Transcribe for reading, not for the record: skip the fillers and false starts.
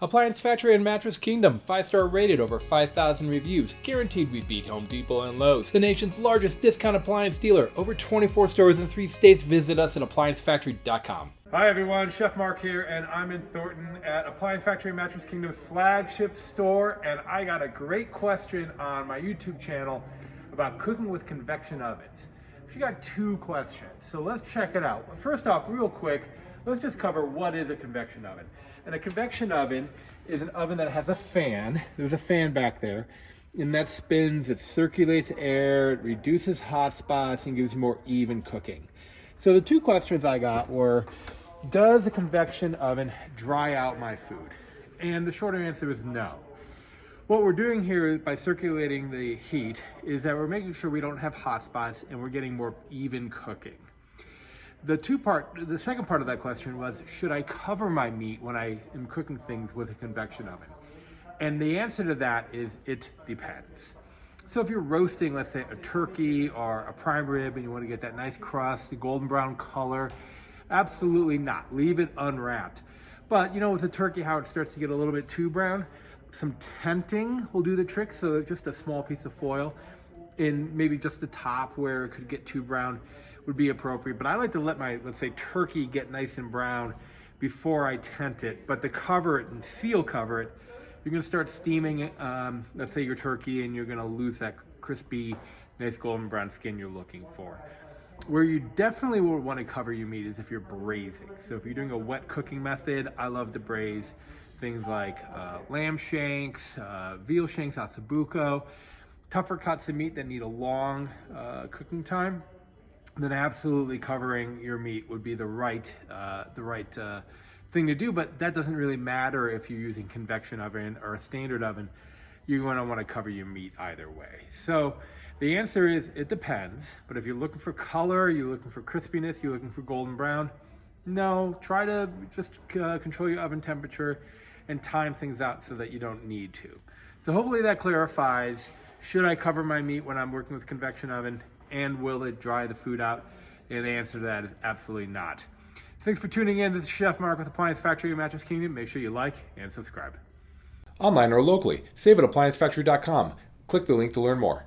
Appliance Factory and Mattress Kingdom, 5-star rated, over 5,000 reviews, guaranteed we beat Home Depot and Lowe's. The nation's largest discount appliance dealer, over 24 stores in 3 states. Visit us at ApplianceFactory.com. Hi everyone, Chef Mark here, and I'm in Thornton at Appliance Factory and Mattress Kingdom's flagship store, and I got a great question on my YouTube channel about cooking with convection ovens. She got 2 questions, so let's check it out. First off, real quick, let's just cover what is a convection oven. And a convection oven is an oven that has a fan. There's a fan back there, and that spins, it circulates air, it reduces hot spots, and gives more even cooking. So the 2 questions I got were, does a convection oven dry out my food? And the shorter answer is no. What we're doing here by circulating the heat is that we're making sure we don't have hot spots and we're getting more even cooking. The second part of that question was, should I cover my meat when I am cooking things with a convection oven? And the answer to that is, it depends. So if you're roasting, let's say, a turkey or a prime rib and you want to get that nice crust, the golden brown color, absolutely not. Leave it unwrapped. But you know, with the turkey, how it starts to get a little bit too brown, some tenting will do the trick. So just a small piece of foil in maybe just the top where it could get too brown would be appropriate. But I like to let my, let's say, turkey get nice and brown before I tent it. But to cover it and seal cover it, you're gonna start steaming it, let's say your turkey, and you're gonna lose that crispy, nice golden brown skin you're looking for. Where you definitely will want to cover your meat is if you're braising. So if you're doing a wet cooking method, I love to braise things like lamb shanks, veal shanks, ossobuco, tougher cuts of meat that need a long cooking time. Then absolutely covering your meat would be the right thing to do. But that doesn't really matter if you're using convection oven or a standard oven. You're going to want to cover your meat either way. So the answer is, it depends. But if you're looking for color, you're looking for crispiness, you're looking for golden brown, no, try to just control your oven temperature and time things out so that you don't need to. So hopefully that clarifies, should I cover my meat when I'm working with convection oven, and will it dry the food out? And the answer to that is absolutely not. Thanks for tuning in. This is Chef Mark with Appliance Factory and Mattress Kingdom. Make sure you like and subscribe. Online or locally, save at ApplianceFactory.com. Click the link to learn more.